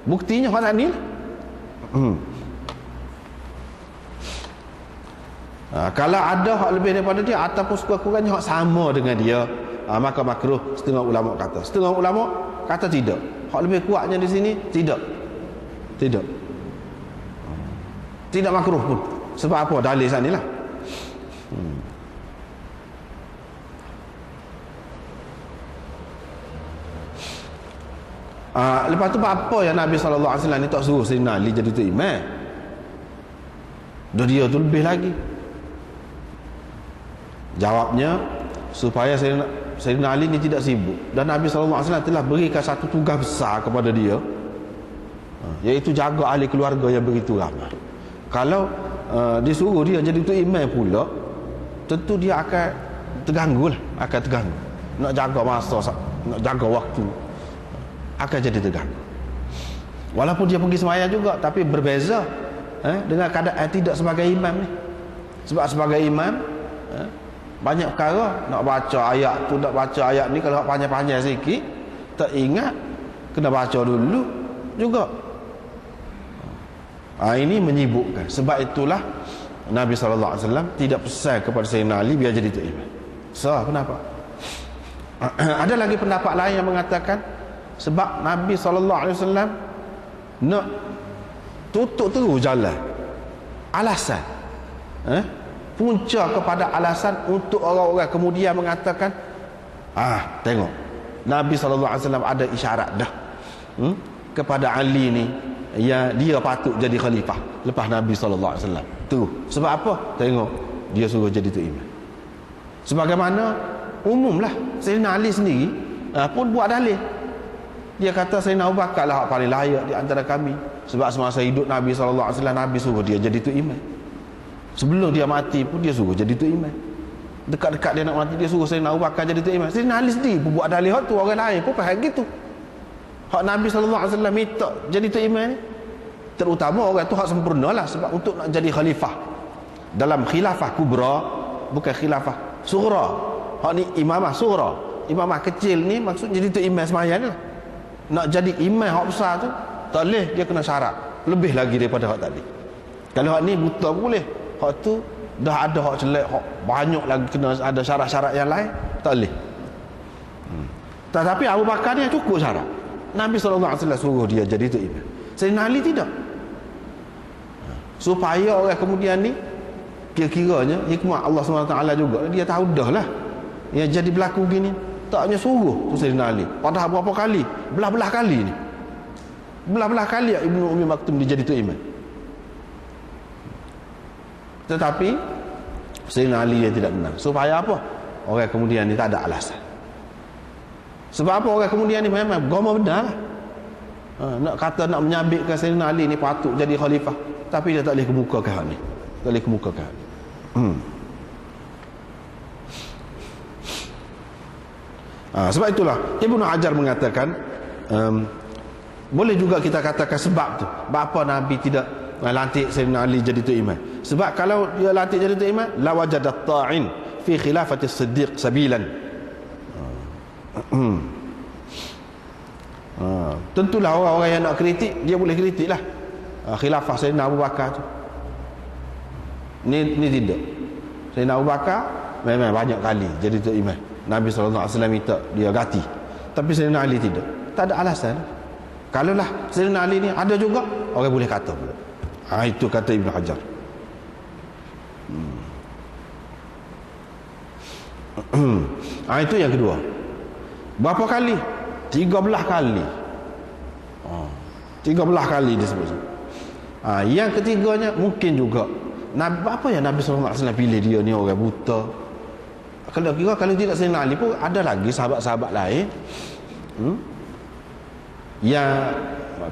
Buktinya hak ni lah. Kalau ada hak lebih daripada dia ataupun sekurang-kurangnya hak sama dengan dia, maka makruh. Setengah ulama kata, setengah ulama kata tidak. Hak lebih kuatnya di sini tidak makruh pun. Sebab apa? Dalil sanilah. Lepas tu apa yang Nabi SAW ni tak suruh Sayyidina Ali jadi tu imam? Dia tu lebih lagi. Jawabnya supaya Sayyidina Ali ni tidak sibuk, dan Nabi SAW telah berikan satu tugas besar kepada dia, iaitu jaga ahli keluarga yang begitu ramai. Kalau disuruh dia jadi tu imam pula, tentu dia akan terganggu lah, nak jaga masa, nak jaga waktu, akan jadi terganggu. Walaupun dia pergi sembahyang juga, tapi berbeza dengan keadaan tidak sebagai imam ni. Sebab sebagai imam banyak perkara, nak baca ayat tu, nak baca ayat ni, kalau panjang-panjang sikit tak ingat, kena baca dulu juga. Ini menyibukkan. Sebab itulah Nabi SAW tidak pesan kepada Sayyidina Ali biar jadi tu imam. Kenapa? Ada lagi pendapat lain yang mengatakan sebab Nabi SAW nak tutup terus jalan. Alasan punca kepada alasan untuk orang-orang kemudian mengatakan, tengok Nabi SAW ada isyarat dah kepada Ali ni, ya, dia patut jadi khalifah lepas Nabi SAW. Terus. Sebab apa? Tengok, dia suruh jadi tu imam. Sebagaimana umumlah Sayyidina Ali sendiri pun buat dalil. Dia kata Sayyidina Abu Bakar lah paling layak di antara kami, sebab semasa hidup Nabi SAW, Nabi suruh dia jadi tu imam. Sebelum dia mati pun dia suruh jadi tu imam. Dekat-dekat dia nak mati, dia suruh Sayyidina Abu Bakar jadi tu imam. Sayyidina Ali sendiri pun buat dalil tu, orang lain pun faham gitu. Hak Nabi SAW minta jadi tu imam ni, terutama orang tu hak sempurna lah, sebab untuk nak jadi khalifah dalam khilafah kubra, bukan khilafah sughra. Hak ni imamah sughra, imamah kecil ni maksud jadi tu imam sembahyang ni lah. Nak jadi imam hak besar tu tak boleh, dia kena syarat lebih lagi daripada hak tadi. Kalau hak ni buta boleh, hak tu dah ada hak celak, hak banyak lagi kena ada syarat-syarat yang lain, tak boleh. Tetapi Abu Bakar ni cukup syarat. Nabi SAW suruh dia jadi tu imam. Sayyidina Ali tidak. Supaya orang kemudian ni kira-kiranya hikmah Allah SWT juga, dia tahu dah lah yang jadi berlaku gini, taknya suruh tu Sayyidina Ali. Padahal berapa kali, belah-belah kali ni, belah-belah kali Ibnu Ummi Maktum dia jadi tu imam. Tetapi Sayyidina Ali dia tidak benar. Supaya apa? Orang kemudian ni tak ada alasan. Sebab apa? Orang kemudian ni memang agama benar lah. Nak kata nak menyabitkan Sayyidina Ali ni patut jadi khalifah, tapi dia tak boleh kemukakan hal ni. Tak boleh kemukakan. Sebab itulah Ibnu Hajar mengatakan boleh juga kita katakan sebab tu bapa Nabi tidak lantik Sayyidina Ali jadi tu imam. Sebab kalau dia lantik jadi tu imam, la wajadat ta'in fi khilafati Siddiq sabilan. Tentulah orang-orang yang nak kritik, dia boleh kritik lah khilafah Sayyidina Abu Bakar tu. Ni tidak. Sayyidina Abu Bakar memang banyak kali jadi tu imam, Nabi SAW minta dia ganti. Tapi Sayyidina Ali tidak. Tak ada alasan. Kalau lah Sayyidina Ali ni ada juga, orang boleh kata pula. Itu kata Ibnu Hajar. Itu yang kedua. Berapa kali? 13 kali. 13 kali disebut. Yang ketiganya mungkin juga apa yang Nabi SAW pilih dia ni orang buta. Kalau tidak Sayyidina Ali pun ada lagi sahabat-sahabat lain yang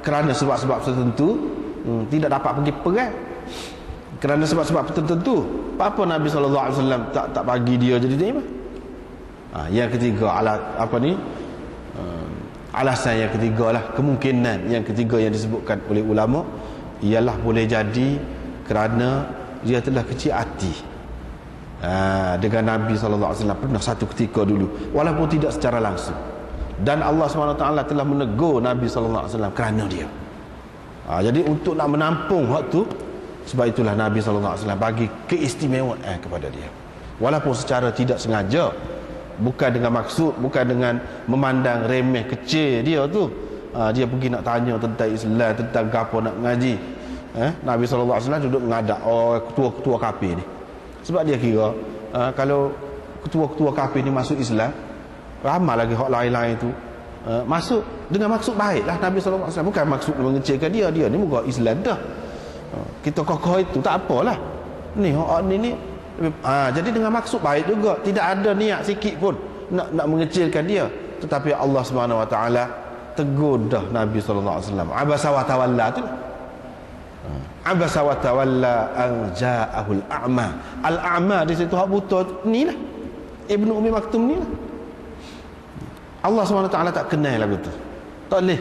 kerana sebab-sebab tertentu tidak dapat pergi perang. Kerana sebab-sebab tertentu, apa Nabi SAW tak bagi dia jadi imam. Yang ketiga alasan yang ketiga lah, kemungkinan yang ketiga yang disebutkan oleh ulama ialah boleh jadi kerana dia telah kecil hati dengan Nabi SAW pernah satu ketika dulu, walaupun tidak secara langsung, dan Allah SWT telah menegur Nabi SAW kerana dia. Jadi untuk nak menampung hak tu, sebab itulah Nabi SAW bagi keistimewaan kepada dia, walaupun secara tidak sengaja, bukan dengan maksud, bukan dengan memandang remeh kecil dia tu. Dia pergi nak tanya tentang Islam, tentang apa nak ngaji. Nabi SAW duduk mengadap ketua-ketua kafir ni, sebab dia kira kalau ketua-ketua kafir ni masuk Islam, ramai lagi hak lain-lain tu masuk dengan maksud baik lah. Nabi SAW bukan maksud mengecilkan dia ni muka Islam dah. Kita kokoh itu tak apalah. Ni jadi dengan maksud baik juga, tidak ada niat sikit pun nak mengecilkan dia. Tetapi Allah Subhanahu Wa Taala tegur dah Nabi SAW. Abasa wa tawalla tu. Abasa wa tawalla an ja'ahul a'ma. Al-a'ma di situ hak buta ni lah, Ibnu Ummi Maktum ni lah. Allah SWT tak kenal lagu tu, tak boleh.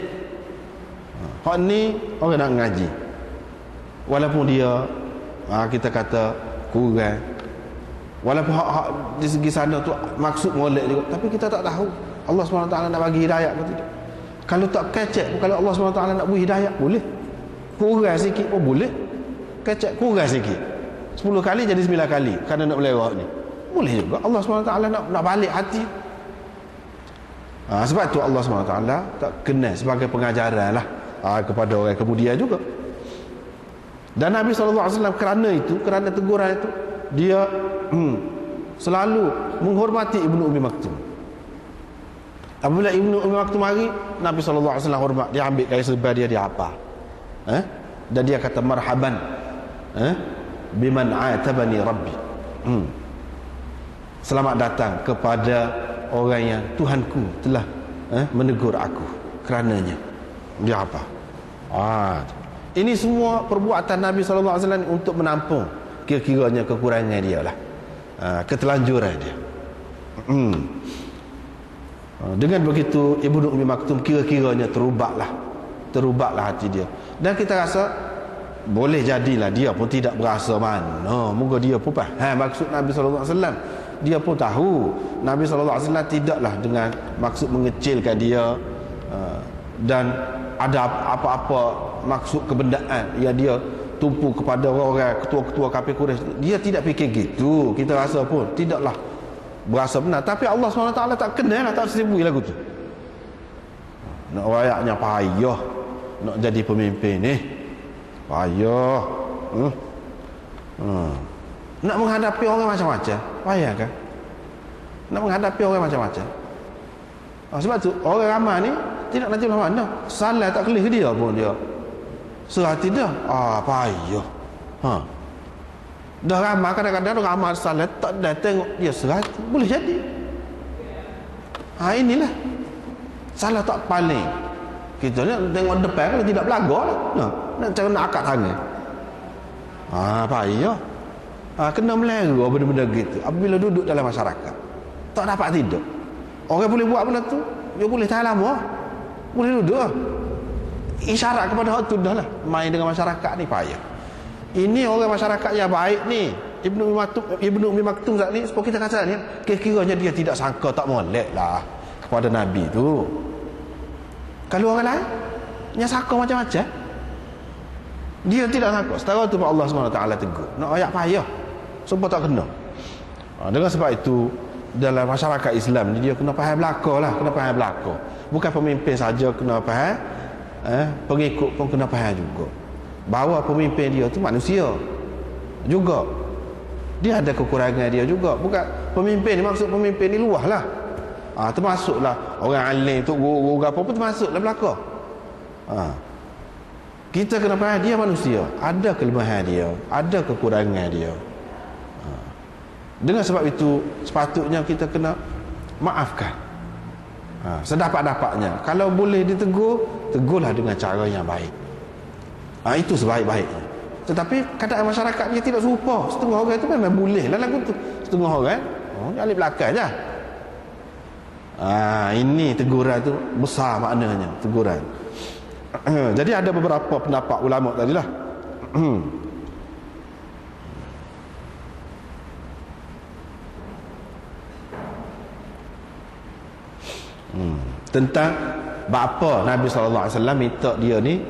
Hak ni orang nak ngaji, walaupun dia kita kata kurang, walaupun hak di segi sana tu maksud molek juga, tapi kita tak tahu Allah SWT nak bagi hidayah ke tidak. Kalau tak kecek, kalau Allah SWT nak beri hidayah, boleh kurang sikit pun boleh. Kecek kurang sikit 10 kali jadi 9 kali kerana nak melewat ni, boleh juga. Allah SWT nak balik hati. Sebab tu Allah SWT tak kenal sebagai pengajaran lah kepada orang kemudian juga. Dan Nabi SAW kerana teguran itu, dia selalu menghormati Ibnu Ummi Maktum. Apabila Ibnu Ummi Maktum mari, Nabi SAW hormat, dia ambil kain serban dia apa, dan dia kata marhaban biman atabani rabbi, selamat datang kepada orang yang Tuhanku telah menegur aku kerananya. Dia apa? Ini semua perbuatan Nabi SAW untuk menampung kira-kiranya kekurangan dia lah, ketelanjuran dia. Dengan begitu Ibnu Ummi Maktum kira-kiranya terubaklah hati dia. Dan kita rasa boleh jadilah dia pun tidak berasa mana, moga dia pun faham maksud Nabi SAW. Dia pun tahu Nabi SAW tidaklah dengan maksud mengecilkan dia, dan ada apa-apa maksud kebendaan yang dia tumpu kepada orang-orang ketua-ketua kafir Quraisy. Dia tidak fikir gitu. Kita rasa pun tidaklah berasa benar. Tapi Allah SWT tak kenal, tak sibuk lagu tu. Nak rayaknya payah nak jadi pemimpin ni, payah. Nak menghadapi orang macam-macam, payah kan? Nak menghadapi orang macam-macam. Sebab tu orang ramai ni tidak nanti belah mana, salah tak kelih dia pun dia serati dah. Payah. Dah ramai, kadang-kadang orang ramai salah tak dah tengok dia serati, boleh jadi. Inilah salah tak paling. Kita ni tengok depan, kalau tidak belagar lah. Nak cara nak akad tangan. Payah. Kena melera benda-benda gitu apabila duduk dalam masyarakat, tak dapat tidur. Orang boleh buat benda tu, dia boleh tahan lama, boleh duduk lah. Isyarat kepada hak tu dah lah. Main dengan masyarakat ni payah. Ini orang masyarakat yang baik ni, Ibnu Ummi Maktum saat ni, seperti kita kata ni, kira-kiranya dia tidak sangka, tak molek lah kepada Nabi tu. Kalau orang lain yang sangka macam-macam, dia tidak sangka. Setara tu Allah SWT tegur, nak ayat payah, sumpah tak kena. Dengan sebab itu dalam masyarakat Islam ni, dia kena faham belaka lah, kena faham belaka. Bukan pemimpin saja kena faham, pengikut pun kena faham juga, bahawa pemimpin dia tu manusia juga, dia ada kekurangan dia juga. Bukan pemimpin ni, maksud pemimpin ni luah lah, termasuklah orang alim tu, guru apa pun termasuklah belaka. Kita kena faham dia manusia, ada kelemahan dia, ada kekurangan dia. Dengan sebab itu sepatutnya kita kena maafkan sedapat-dapatnya. Kalau boleh ditegur, tegurlah dengan cara yang baik. Itu sebaik-baiknya. Tetapi keadaan masyarakat dia tidak serupa. Setengah orang itu memang boleh lah lagu tu, setengah orang alik belakang je. Ini teguran tu besar maknanya, teguran. Jadi ada beberapa pendapat ulama tadilah. Tentang bapa Nabi SAW minta dia ni